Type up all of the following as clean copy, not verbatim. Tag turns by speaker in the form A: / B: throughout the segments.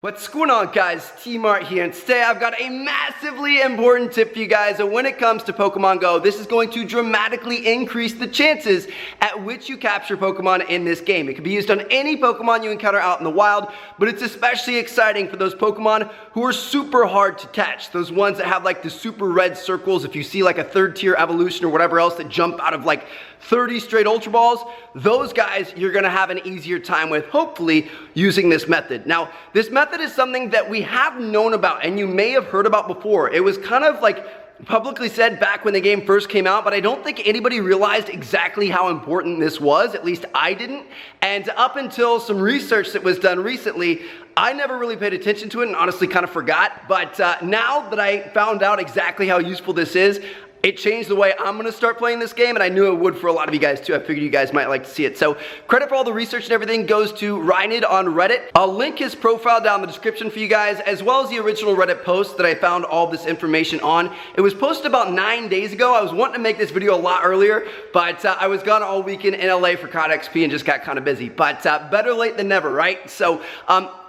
A: What's going on, guys? T-Mart here, and today I've got a massively important tip for you guys. And when it comes to Pokemon Go, this is going to dramatically increase the chances at which you capture Pokemon in this game. It can be used on any Pokemon you encounter out in the wild, but it's especially exciting for those Pokemon who are super hard to catch. Those ones that have like the super red circles, if you see like a third tier evolution or whatever else that jump out of like 30 straight Ultra Balls, those guys you're gonna have an easier time with, hopefully, using this method. Now, this method is something that we have known about and you may have heard about before. It was kind of like publicly said back when the game first came out, but I don't think anybody realized exactly how important this was. At least I didn't. And up until some research that was done recently, I never really paid attention to it and honestly kind of forgot. But now that I found out exactly how useful this is, it changed the way I'm gonna start playing this game, and I knew it would for a lot of you guys too. I figured you guys might like to see it. So credit for all the research and everything goes to Rynid on Reddit. I'll link his profile down in the description for you guys, as well as the original Reddit post that I found all this information on. It was posted about 9 days ago. I was wanting to make this video a lot earlier, but I was gone all weekend in LA for COD XP and just got kind of busy. But better late than never, right? So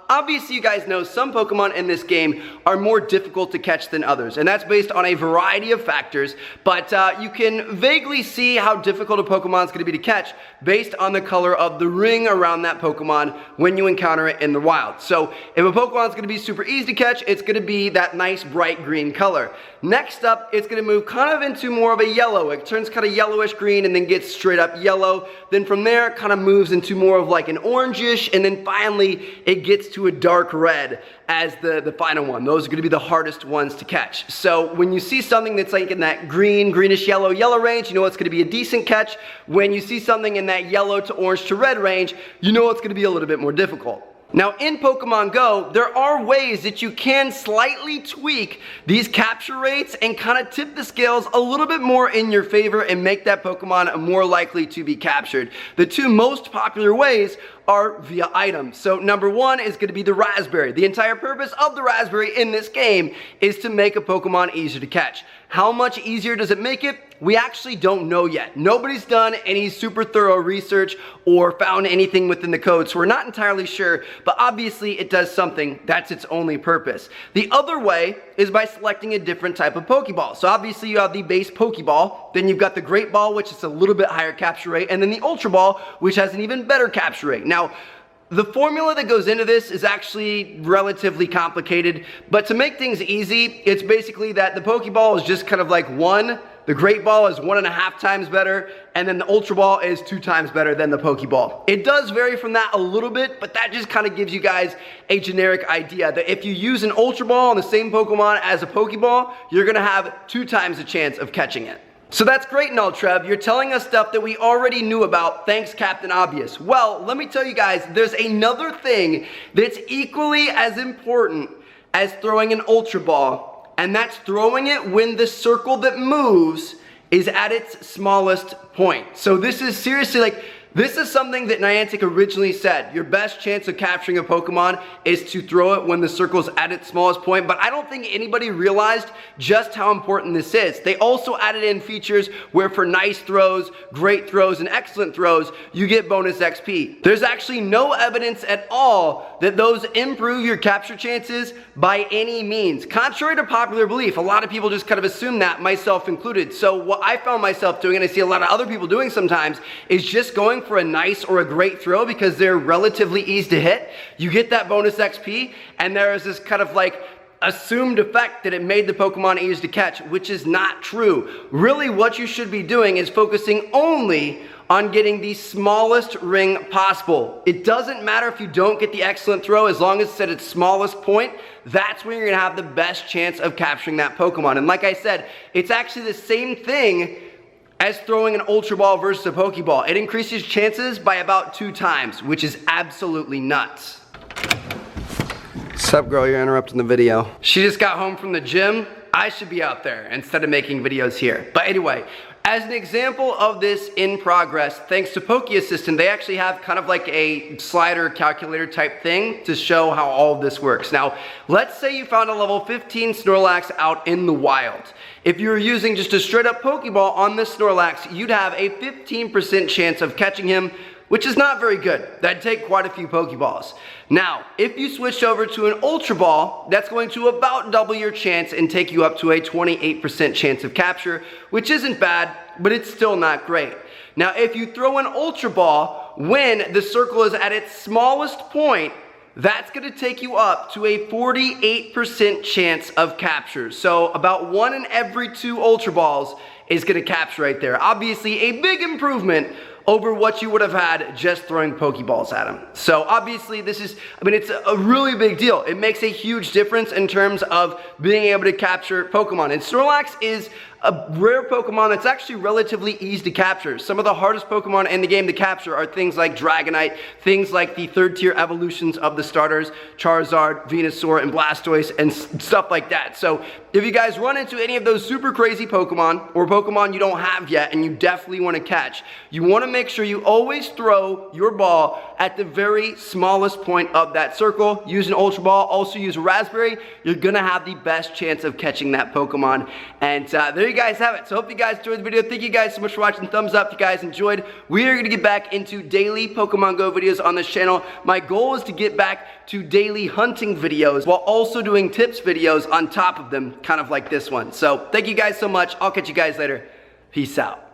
A: obviously, you guys know some Pokemon in this game are more difficult to catch than others, and that's based on a variety of factors, but you can vaguely see how difficult a Pokemon is going to be to catch based on the color of the ring around that Pokemon when you encounter it in the wild. So if a Pokemon is going to be super easy to catch, it's going to be that nice bright green color. Next up, it's going to move kind of into more of a yellow. It turns kind of yellowish green and then gets straight up yellow. Then from there, it kind of moves into more of like an orangish, and then finally it gets to a dark red as the final one. Those are going to be the hardest ones to catch. So when you see something that's like in that greenish yellow range, you know it's going to be a decent catch. When you see something in that yellow to orange to red range, you know it's going to be a little bit more difficult. Now, in Pokemon Go, there are ways that you can slightly tweak these capture rates and kind of tip the scales a little bit more in your favor and make that Pokemon more likely to be captured. The two most popular ways are via items. So number one is going to be the Raspberry. The entire purpose of the Raspberry in this game is to make a Pokemon easier to catch. How much easier does it make it? We actually don't know yet. Nobody's done any super thorough research or found anything within the code, so we're not entirely sure, but obviously it does something. That's its only purpose. The other way is by selecting a different type of Pokeball. So obviously you have the base Pokeball, then you've got the Great Ball, which is a little bit higher capture rate, and then the Ultra Ball, which has an even better capture rate. Now, the formula that goes into this is actually relatively complicated, but to make things easy, it's basically that the Pokeball is just kind of like 1, the Great Ball is 1.5 times better, and then the Ultra Ball is 2 times better than the Pokeball. It does vary from that a little bit, but that just kind of gives you guys a generic idea that if you use an Ultra Ball on the same Pokemon as a Pokeball, you're gonna have 2 times the chance of catching it. So that's great and all, Trev. You're telling us stuff that we already knew about. Thanks, Captain Obvious. Well, let me tell you guys, there's another thing that's equally as important as throwing an Ultra Ball, and that's throwing it when the circle that moves is at its smallest point. So this is seriously like, this is something that Niantic originally said. Your best chance of capturing a Pokemon is to throw it when the circle's at its smallest point, but I don't think anybody realized just how important this is. They also added in features where for nice throws, great throws, and excellent throws, you get bonus XP. There's actually no evidence at all that those improve your capture chances by any means. Contrary to popular belief, a lot of people just kind of assume that, myself included. So what I found myself doing, and I see a lot of other people doing sometimes, is just going for a nice or a great throw because they're relatively easy to hit. You get that bonus XP, and there is this kind of like assumed effect that it made the Pokemon easy to catch, which is not true. Really, what you should be doing is focusing only on getting the smallest ring possible. It doesn't matter if you don't get the excellent throw, as long as it's at its smallest point, that's when you're gonna have the best chance of capturing that Pokemon. And like I said, it's actually the same thing as throwing an Ultra Ball versus a Pokeball. It increases chances by about 2 times, which is absolutely nuts. Sup, girl, you're interrupting the video. She just got home from the gym. I should be out there instead of making videos here. But anyway, as an example of this in progress, thanks to Poke Assistant, they actually have kind of like a slider calculator type thing to show how all of this works. Now, let's say you found a level 15 Snorlax out in the wild. If you were using just a straight up Pokeball on this Snorlax, you'd have a 15% chance of catching him which is not very good. That'd take quite a few Pokeballs. Now, if you switch over to an Ultra Ball, that's going to about double your chance and take you up to a 28% chance of capture, which isn't bad, but it's still not great. Now, if you throw an Ultra Ball when the circle is at its smallest point, that's going to take you up to a 48% chance of capture. So about 1 in every 2 Ultra Balls is going to capture right there. Obviously, a big improvement over what you would have had just throwing Pokeballs at him. So obviously this is, it's a really big deal. It makes a huge difference in terms of being able to capture Pokemon. And Snorlax is a rare Pokemon that's actually relatively easy to capture. Some of the hardest Pokemon in the game to capture are things like Dragonite, things like the 3rd tier evolutions of the starters, Charizard, Venusaur, and Blastoise, and stuff like that. So if you guys run into any of those super crazy Pokemon, or Pokemon you don't have yet and you definitely want to catch, you want to make sure you always throw your ball at the very smallest point of that circle. Use an Ultra Ball, also use a Raspberry. You're going to have the best chance of catching that Pokemon. And there you guys have it. So hope you guys enjoyed the video. Thank you guys so much for watching. Thumbs up if you guys enjoyed. We are going to get back into daily Pokemon Go videos on this channel. My goal is to get back to daily hunting videos while also doing tips videos on top of them, kind of like this one. So thank you guys so much. I'll catch you guys later. Peace out.